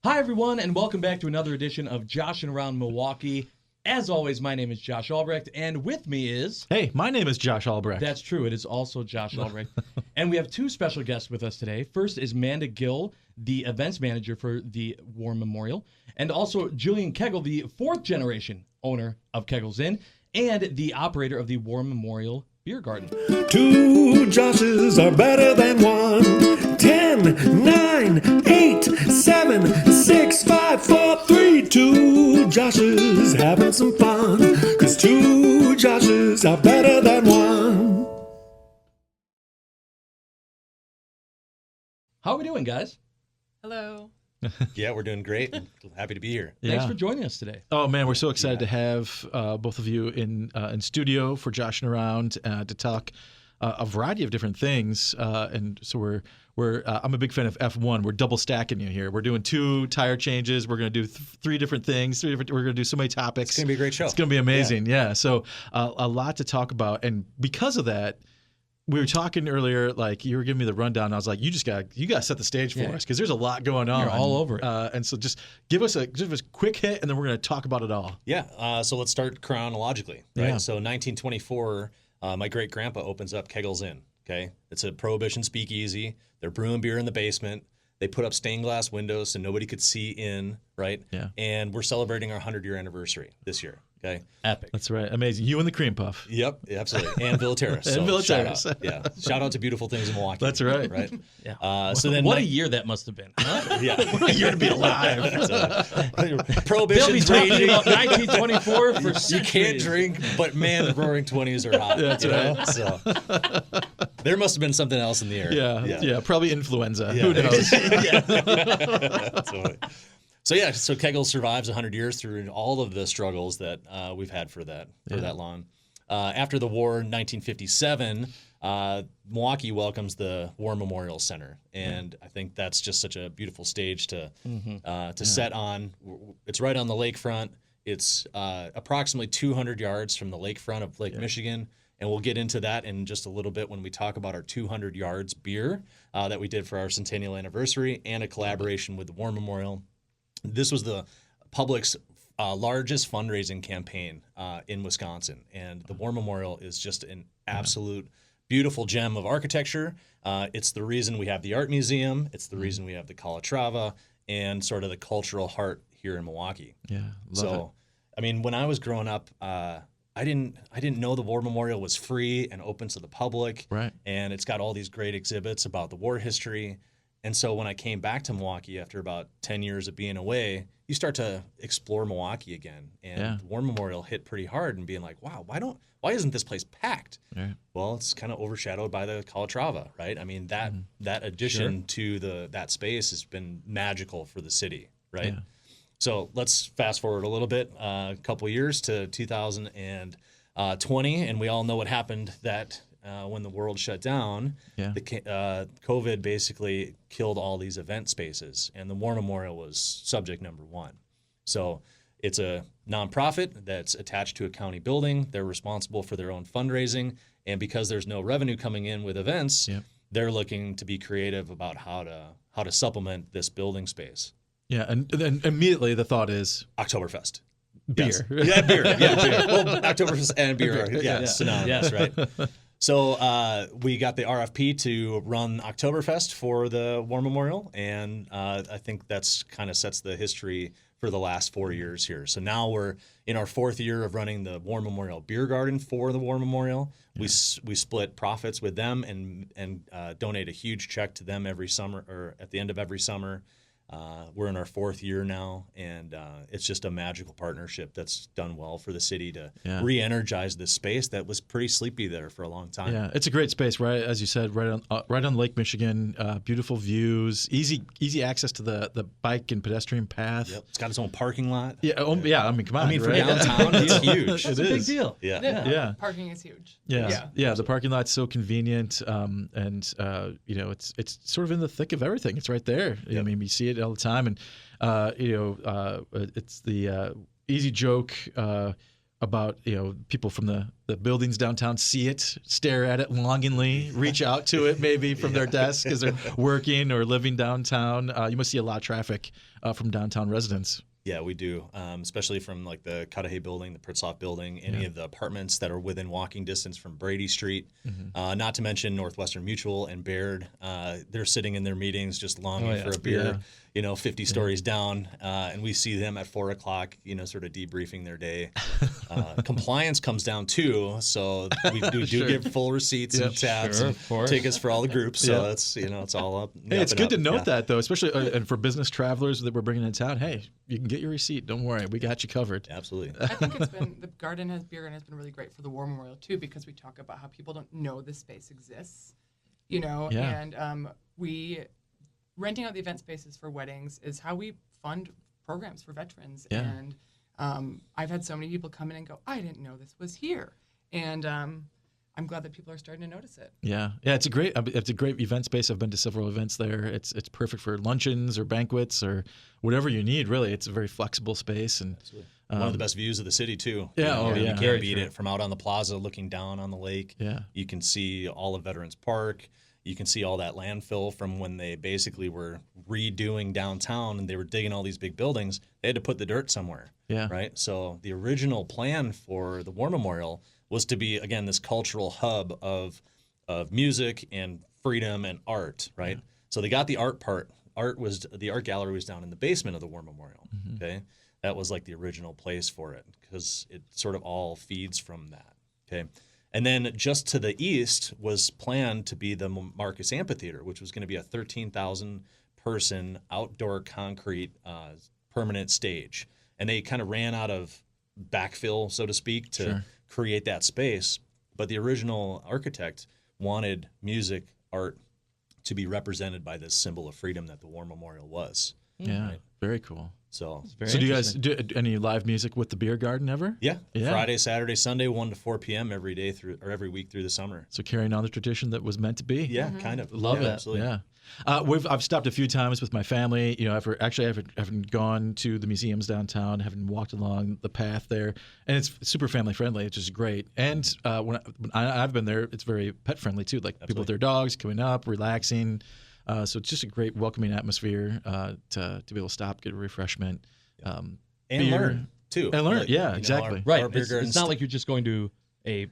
Hi, everyone, and welcome back to another edition of Joshing Around Milwaukee. As always, my name is Josh Albrecht, and with me is... Hey, my name is Josh Albrecht. That's true. It is also Josh Albrecht. And we have two special guests with us today. First is Manda Gill, the events manager for the War Memorial, and also Julian Kegel, the fourth-generation owner of Kegel's Inn, and the operator of the War Memorial Beer Garden. Two Joshes are better than one. 10, 9, 8, 7, 6, 5, 4, 3. Two Joshes having some fun. 'Cause two Joshes are better than one. How are we doing, guys? Hello. Yeah, we're doing great. Happy to be here. Thanks for joining us today. Oh man, we're so excited to have both of you in studio for Joshing Around to talk a variety of different things. And so we're I'm a big fan of F1. We're double stacking you here. We're doing 2 tire changes. We're going to do 3 different things. We're going to do so many topics. It's going to be a great show. It's going to be amazing. Yeah. So a lot to talk about, and because of that. We were talking earlier, like you were giving me the rundown. And I was like, you got to set the stage for us because there's a lot going on. You're all over it. And so just give us a quick hit, and then we're going to talk about it all. Yeah. So let's start chronologically. Right. Yeah. So 1924, my great grandpa opens up Kegel's Inn. Okay. It's a Prohibition speakeasy. They're brewing beer in the basement. They put up stained glass windows so nobody could see in. Right. Yeah. And we're celebrating our 100-year anniversary this year. Okay. Epic. That's right. Amazing. You and the cream puff. Yep, absolutely. And Villa Terrace. And Villa shout Terrace. out. Yeah. Shout out to beautiful things in Milwaukee. That's right. Right. Yeah. So then, what a year that must have been. Huh? Yeah. What a year to be alive. They'll be Prohibition's talking raging. about 1924 for You centuries. can't drink, but man, the roaring 20s are hot. That's you know? right. So there must have been something else in the air. Yeah. Probably influenza. Yeah. Who knows? So Kegel survives 100 years through all of the struggles that we've had for that long. After the war in 1957, Milwaukee welcomes the War Memorial Center, and I think that's just such a beautiful stage to set on. It's right on the lakefront. It's approximately 200 yards from the lakefront of Lake Michigan, and we'll get into that in just a little bit when we talk about our 200 yards beer that we did for our centennial anniversary and a collaboration with the War Memorial. This was the public's largest fundraising campaign in Wisconsin, and the War Memorial is just an absolute beautiful gem of architecture. It's the reason we have the art museum. It's the reason we have the Calatrava and sort of the cultural heart here in Milwaukee. Yeah. So, Love I mean, when I was growing up, I didn't know the War Memorial was free and open to the public. Right. And it's got all these great exhibits about the war history. And so when I came back to Milwaukee after about 10 years of being away, you start to explore Milwaukee again. And the War Memorial hit pretty hard and being like, wow, why isn't this place packed? Right. Well, it's kind of overshadowed by the Calatrava, right? I mean, that addition to that space has been magical for the city, right? Yeah. So let's fast forward a little bit, a couple years to 2020, and we all know what happened when the world shut down. Yeah. COVID basically killed all these event spaces, and the War Memorial was subject number 1. So it's a nonprofit that's attached to a county building. They're responsible for their own fundraising, and because there's no revenue coming in with events, they're looking to be creative about how to supplement this building space. Yeah. And then immediately the thought is Oktoberfest. beer. Yes. Yeah, beer. Yeah, beer. Well, Oktoberfest and beer are synonymous, right? So we got the RFP to run Oktoberfest for the War Memorial, and I think that's kind of sets the history for the last 4 years here. So now we're in our 4th year of running the War Memorial Beer Garden for the War Memorial. Yeah. We split profits with them and donate a huge check to them every summer or at the end of every summer. We're in our 4th year now, and it's just a magical partnership that's done well for the city to re-energize this space that was pretty sleepy there for a long time. Yeah, it's a great space, right? As you said, right on Lake Michigan, beautiful views, easy access to the bike and pedestrian path. Yep. It's got its own parking lot. Yeah, I mean, come on. I mean, for right? downtown, it's huge. It's a big deal. Yeah. Parking is huge. Yeah. The parking lot's so convenient, and it's sort of in the thick of everything. It's right there. Yep. I mean, you see it all the time, and it's the easy joke. about people from the buildings downtown see it, stare at it longingly, reach out to it maybe from their desk as they're working or living downtown. You must see a lot of traffic from downtown residents. Yeah, we do, especially from like the Cudahy building, the Pritzhoff building, any of the apartments that are within walking distance from Brady Street, not to mention Northwestern Mutual and Baird. They're sitting in their meetings just longing for a beer, 50 stories down, and we see them at 4 o'clock, sort of debriefing their day. Compliance comes down too, so we do get full receipts and tabs and tickets for all the groups, so that's, it's all up. Hey, it's good to note that, though, especially and for business travelers that we're bringing in town. Hey, you can get your receipt. Don't worry. We got you covered. Absolutely. I think it's been, beer garden has been really great for the War Memorial, too, because we talk about how people don't know this space exists, and we renting out the event spaces for weddings is how we fund programs for veterans. Yeah. And I've had so many people come in and go, I didn't know this was here. And I'm glad that people are starting to notice it. Yeah, it's a great event space. I've been to several events there. It's perfect for luncheons or banquets or whatever you need. Really, it's a very flexible space and one of the best views of the city too. Yeah, You can't beat it from out on the plaza, looking down on the lake. Yeah, you can see all of Veterans Park. You can see all that landfill from when they basically were redoing downtown and they were digging all these big buildings. They had to put the dirt somewhere. Yeah, right. So the original plan for the War Memorial was to be, again, this cultural hub of music and freedom and art, right? Yeah. So they got the art part. The art gallery was down in the basement of the War Memorial. Okay, that was like the original place for it because it sort of all feeds from that. Okay, and then just to the east was planned to be the Marcus Amphitheater, which was going to be a 13,000 person outdoor concrete permanent stage, and they kind of ran out of backfill, so to speak, to create that space. But the original architect wanted music, art to be represented by this symbol of freedom that the War Memorial was. Yeah, very cool. So do you guys do any live music with the beer garden ever? Yeah. Friday, Saturday, Sunday, 1 to 4 p.m. every every week through the summer. So carrying on the tradition that was meant to be. Yeah, kind of. Love it. Absolutely. Yeah. I've stopped a few times with my family. I haven't gone to the museums downtown, haven't walked along the path there, and it's super family friendly, which is great. And when I've been there, it's very pet friendly too. Like people with their dogs coming up, relaxing. So it's just a great welcoming atmosphere to be able to stop, get a refreshment, and learn too. And learn, exactly. Right. It's not like you're just going to a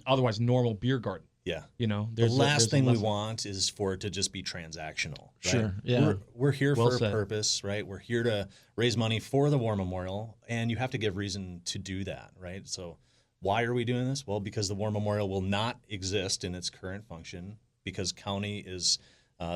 otherwise normal beer garden. Yeah. The last thing we want is for it to just be transactional. Right? Sure. Yeah. We're here for a purpose, right? We're here to raise money for the War Memorial, and you have to give reason to do that, right? So why are we doing this? Well, because the War Memorial will not exist in its current function because county is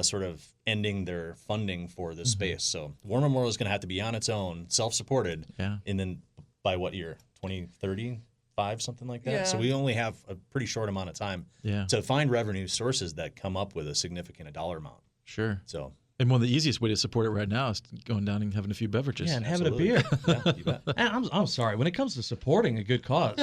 sort of ending their funding for this space. So the War Memorial is going to have to be on its own, self-supported, and then by what year? 2035, something like that. Yeah. So we only have a pretty short amount of time to find revenue sources that come up with a significant dollar amount. Sure. So, and one of the easiest way to support it right now is going down and having a few beverages. Yeah, and having a beer. Yeah, you bet. And I'm sorry, when it comes to supporting a good cause,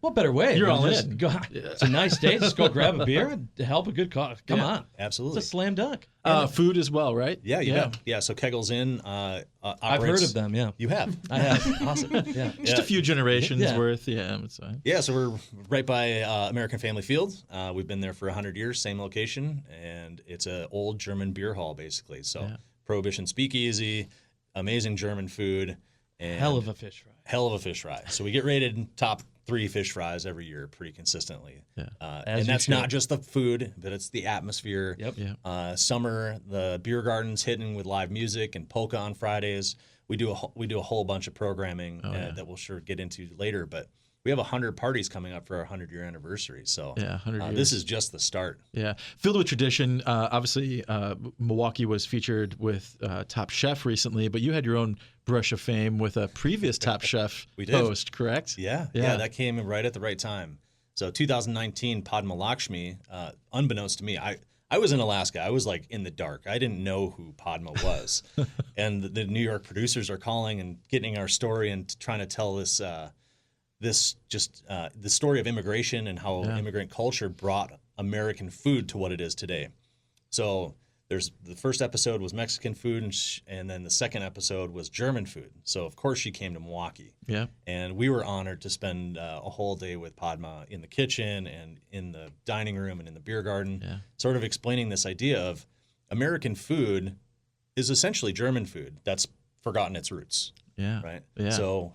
what better way? You're than all just in. It's a nice day. Just go grab a beer to help a good cause. Come on. Absolutely. It's a slam dunk. Food as well, right? Yeah, you bet. Yeah, so Kegel's in. I've heard of them, yeah. You have? I have. Awesome. Yeah. Just a few generations worth. Yeah, it's fine. Yeah, so we're right by American Family Field. We've been there for 100 years, same location, and it's an old German beer hall, basically. So Prohibition speakeasy, amazing German food. And hell of a fish fry. Hell of a fish fry. So we get rated top 3 fish fries every year pretty consistently. Yeah. And that's not just the food, but it's the atmosphere. Yep. Yeah. Summer, the beer garden's hitting with live music and polka on Fridays. We do a whole bunch of programming that we'll sure get into later, but we have 100 parties coming up for our 100-year anniversary. So 100 years. This is just the start. Yeah. Filled with tradition. Obviously, Milwaukee was featured with Top Chef recently, but you had your own brush of fame with a previous Top Chef host, correct? Yeah, that came right at the right time. So 2019, Padma Lakshmi, unbeknownst to me, I was in Alaska. I was like in the dark. I didn't know who Padma was. And the New York producers are calling and getting our story and trying to tell this the story of immigration and how immigrant culture brought American food to what it is today. So the first episode was Mexican food, and then the second episode was German food. So of course she came to Milwaukee. Yeah. And we were honored to spend a whole day with Padma in the kitchen and in the dining room and in the beer garden, sort of explaining this idea of American food is essentially German food that's forgotten its roots. Yeah. Right. Yeah. So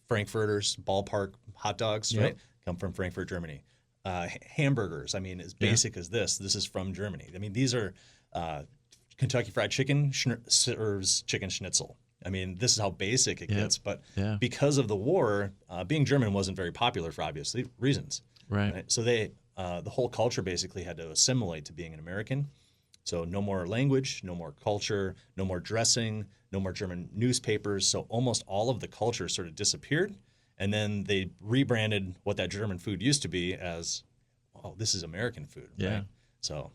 Frankfurters, ballpark hot dogs, right, come from Frankfurt, Germany. Hamburgers, I mean, as basic as this. This is from Germany. I mean, these are Kentucky Fried Chicken serves chicken schnitzel. I mean, this is how basic it gets. But because of the war, being German wasn't very popular for obvious reasons. Right. So the whole culture basically had to assimilate to being an American. So no more language, no more culture, no more dressing, no more German newspapers. So almost all of the culture sort of disappeared. And then they rebranded what that German food used to be as, oh, this is American food. Yeah. Right? So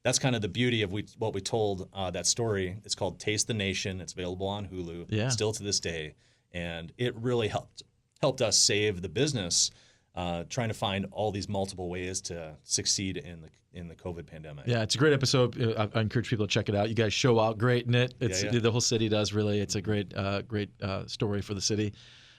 that's kind of the beauty of what we told that story. It's called Taste the Nation. It's available on Hulu still to this day. And it really helped us save the business, trying to find all these multiple ways to succeed in the COVID pandemic. Yeah, it's a great episode. I encourage people to check it out. You guys show out great in it. It's the whole city does really. It's a great story for the city.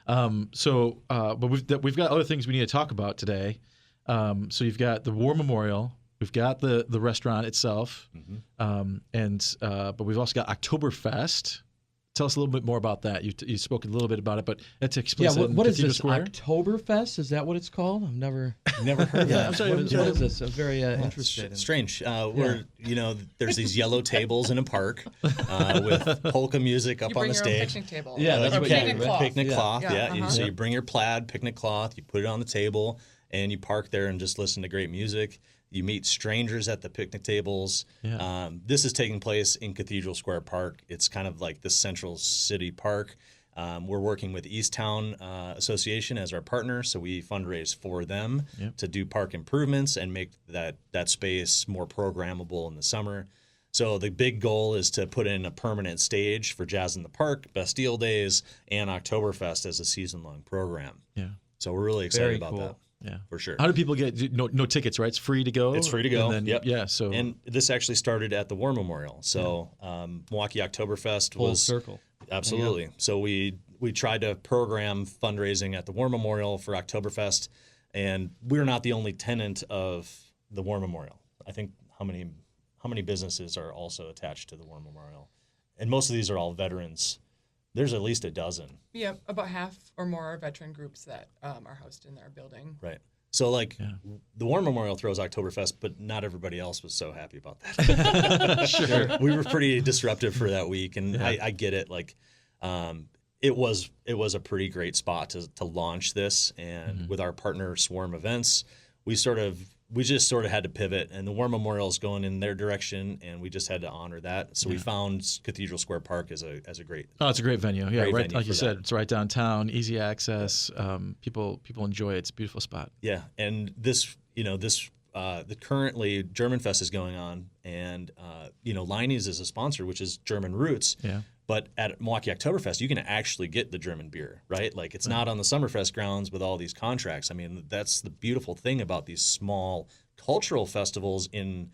But we've got other things we need to talk about today. So you've got the War Memorial. We've got the restaurant itself, but we've also got Oktoberfest. Tell us a little bit more about that. You spoke a little bit about it, but that's explicit. Yeah, what is this, Square? Oktoberfest? Is that what it's called? I've never heard of that. I'm sorry, what is this? I'm very interested in. Strange. There's these yellow tables in a park with polka music up on the stage. You bring your own picnic table. Yeah, that's what you picnic do, cloth. Picnic cloth, Yeah. So you bring your plaid picnic cloth, you put it on the table, and you park there and just listen to great music. You meet strangers at the picnic tables. Yeah. This is taking place in Cathedral Square Park. It's kind of like the central city park. We're working with Easttown Association as our partner, so we fundraise for them to do park improvements and make that space more programmable in the summer. So the big goal is to put in a permanent stage for Jazz in the Park, Bastille Days, and Oktoberfest as a season-long program. Yeah. So we're really excited Very about cool. that. Yeah, for sure. How do people get no tickets? Right, it's free to go. It's free to go. And then, yep. So and this actually started at the War Memorial. So Milwaukee Oktoberfest Full was circle. Absolutely. So we tried to program fundraising at the War Memorial for Oktoberfest, and we're not the only tenant of the War Memorial. I think how many businesses are also attached to the War Memorial, and most of these are all veterans. There's at least a dozen. Yeah, about half or more are veteran groups that are housed in their building. Right. So, the War Memorial throws Oktoberfest, but not everybody else was so happy about that. Sure. We were pretty disruptive for that week, and I get it. It was a pretty great spot to launch this, and with our partner Swarm Events, we just sort of had to pivot, and the War Memorial is going in their direction, and we just had to honor that. So we found Cathedral Square Park as a great. Oh, it's a great venue. Yeah, great right. venue Like you said, that. it's right downtown, easy access. People enjoy it. It's a beautiful spot. Yeah, and this currently German Fest is going on, and Leinie's is a sponsor, which is German roots. Yeah. But at Milwaukee Oktoberfest, you can actually get the German beer, right? Like it's not on the Summerfest grounds with all these contracts. I mean, that's the beautiful thing about these small cultural festivals in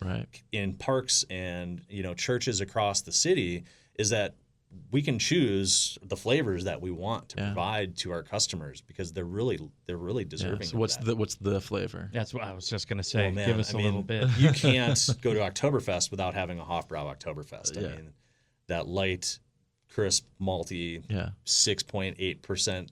parks and churches across the city is that we can choose the flavors that we want to provide to our customers because they're really deserving. So what's the flavor? That's what I was just gonna say. Oh, man. Give us a little bit. You can't go to Oktoberfest without having a Hofbrau Oktoberfest. I mean, that light, crisp, malty, 6.8%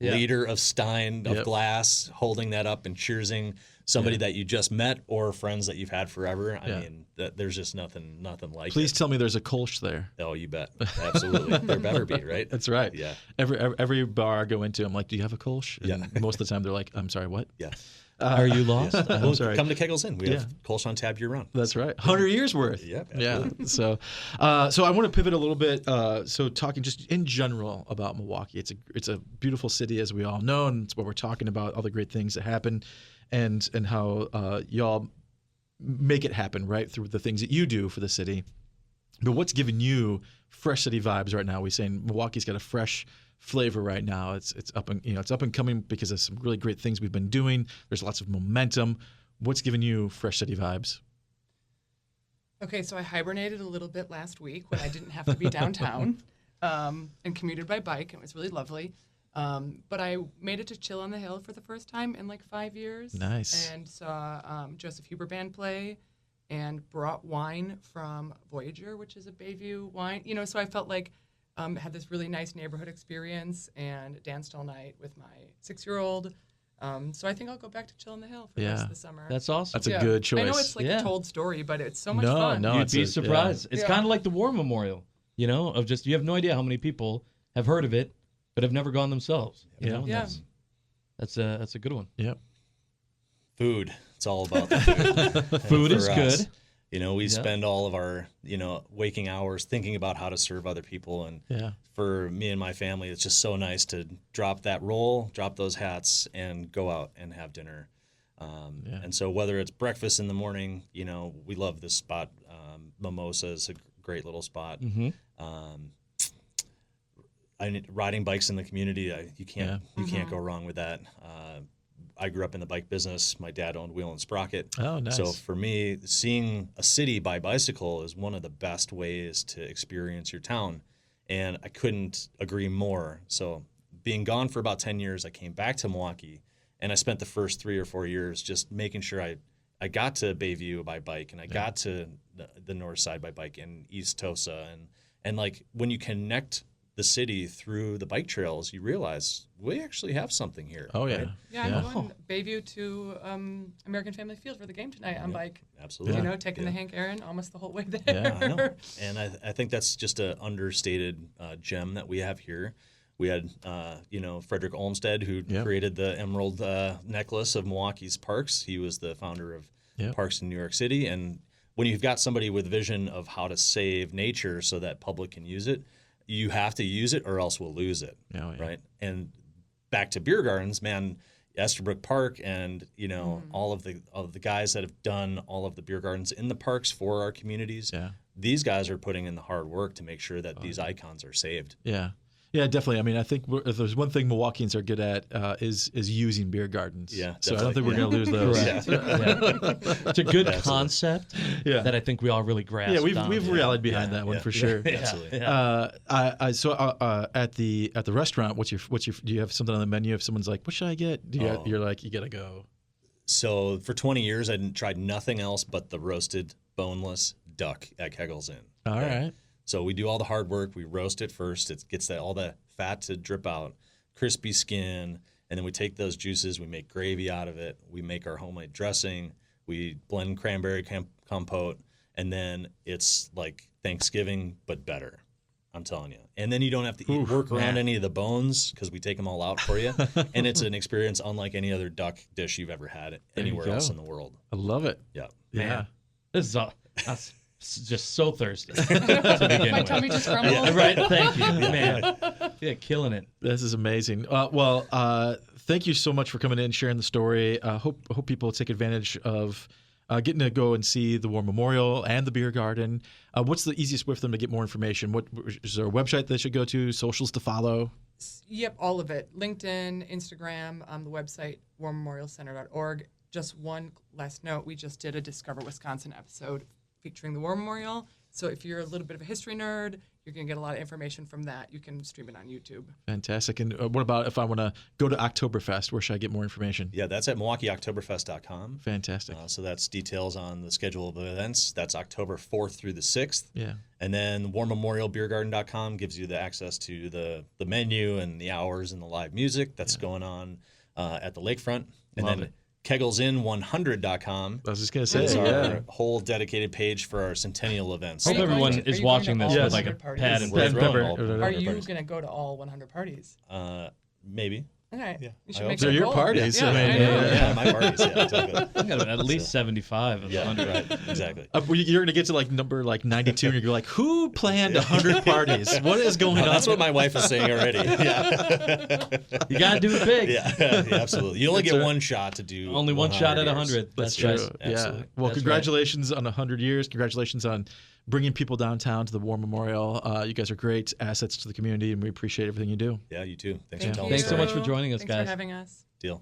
liter of Stein of glass, holding that up and cheersing somebody that you just met or friends that you've had forever. I mean, there's just nothing like it. Please tell me there's a Kolsch there. Oh, you bet. Absolutely. There better be, right? That's right. Yeah. Every bar I go into, I'm like, do you have a Kolsch? And most of the time they're like, I'm sorry, what? Yeah. Are you lost? I'm sorry. Come to Kegel's Inn. We have Kolsch on tap year round. That's right. 100 years worth. Yeah. So I want to pivot a little bit. So talking just in general about Milwaukee, it's a beautiful city, as we all know, and it's what we're talking about, all the great things that happen, and how y'all make it happen, right, through the things that you do for the city. But what's giving you fresh city vibes right now? We're saying Milwaukee's got a fresh flavor right now. It's up and coming because of some really great things we've been doing. There's lots of momentum. What's giving you fresh city vibes? Okay, so I hibernated a little bit last week when I didn't have to be downtown and commuted by bike. It was really lovely. But I made it to Chill on the Hill for the first time in like 5 years. Nice. And saw Joseph Huber Band play and brought wine from Voyager, which is a Bayview wine. You know, so I felt like had this really nice neighborhood experience and danced all night with my 6-year-old. So I think I'll go back to Chill on the Hill for the rest of the summer. That's awesome. That's a good choice. I know it's like a told story, but it's so much fun. No, You'd be surprised. It's kind of like the War Memorial, you know, of just, you have no idea how many people have heard of it, but have never gone themselves. You know? Yeah. That's a good one. Yep. Food. It's all about the food. Food is For us, good. You know, we spend all of our, waking hours thinking about how to serve other people. And for me and my family, it's just so nice to drop that roll, drop those hats, and go out and have dinner. And so whether it's breakfast in the morning, we love this spot. Mimosa is a great little spot. Riding bikes in the community, you can't go wrong with that. I grew up in the bike business. My dad owned Wheel and Sprocket. Oh, nice. So for me, seeing a city by bicycle is one of the best ways to experience your town. And I couldn't agree more. So being gone for about 10 years, I came back to Milwaukee, and I spent the first 3 or 4 years just making sure I got to Bayview by bike, and I got to the north side by bike, and East Tosa. And like when you connect the city through the bike trails, you realize we actually have something here. Oh, yeah. Right? Yeah, I'm going Bayview to American Family Field for the game tonight on bike. Absolutely. Taking the Hank Aaron almost the whole way there. Yeah, I know. And I think that's just an understated gem that we have here. We had, Frederick Olmsted, who created the emerald necklace of Milwaukee's parks. He was the founder of parks in New York City. And when you've got somebody with vision of how to save nature so that public can use it, you have to use it or else we'll lose it, right? And back to beer gardens, man, Esterbrook Park and, all of the guys that have done all of the beer gardens in the parks for our communities, these guys are putting in the hard work to make sure that these icons are saved. Yeah. Yeah, definitely. I mean, I think if there's one thing Milwaukeeans are good at is using beer gardens. Yeah, so I don't think we're going to lose those. It's a good concept that I think we all really grasp. Yeah, we've rallied behind that one for sure. Absolutely. So at the restaurant, what's your do you have something on the menu? If someone's like, what should I get? You're like, you got to go. So for 20 years, I tried nothing else but the roasted boneless duck at Kegel's Inn. All right. So we do all the hard work. We roast it first. It gets all the fat to drip out, crispy skin, and then we take those juices. We make gravy out of it. We make our homemade dressing. We blend cranberry compote, and then it's like Thanksgiving but better. I'm telling you. And then you don't have to work around any of the bones because we take them all out for you, and it's an experience unlike any other duck dish you've ever had anywhere else in the world. I love it. Yeah. Yeah. This is just so thirsty to begin My with. tummy just grumbled. Yeah, right, thank you, man. Yeah, killing it. This is amazing. Thank you so much for coming in and sharing the story. Hope people take advantage of getting to go and see the War Memorial and the beer garden. What's the easiest way for them to get more information? What is there a website they should go to? Socials to follow? Yep, all of it. LinkedIn, Instagram, the website, warmemorialcenter.org. Just one last note, we just did a Discover Wisconsin episode featuring the War Memorial. So if you're a little bit of a history nerd, you're going to get a lot of information from that. You can stream it on YouTube. Fantastic. And what about if I want to go to Oktoberfest? Where should I get more information? Yeah, that's at MilwaukeeOktoberfest.com. Fantastic. So that's details on the schedule of events. That's October 4th through the 6th. Yeah. And then WarMemorialBeerGarden.com gives you the access to the menu and the hours and the live music that's going on at the lakefront. And Love then it. KegelsIn100.com I was just going to say, is our whole dedicated page for our centennial events. Hope everyone is watching this all with like a 100 parties? pad and We're paper. throwing all Are 100 you parties. going to go to all 100 parties? Maybe. Okay. Yeah. You should I make hope they're that your goal. parties. Yeah, I mean, I know. Yeah, my parties. Yeah, exactly. I got at least 75 of the Yeah, 100. right. Exactly. you're going to get to like number 92 and you're like, who planned 100 parties? What is going on? That's what my wife is saying already. Yeah. You got to do it big. Yeah, absolutely. You only get one shot to do. Only one shot at 100. That's That's true. right. Yeah. Absolutely. Well, That's congratulations on 100 years. Congratulations on bringing people downtown to the War Memorial. You guys are great assets to the community, and we appreciate everything you do. Yeah, you too. Thanks Thank for telling you. us. Thanks so much for joining us, Thanks guys. for having us. Deal.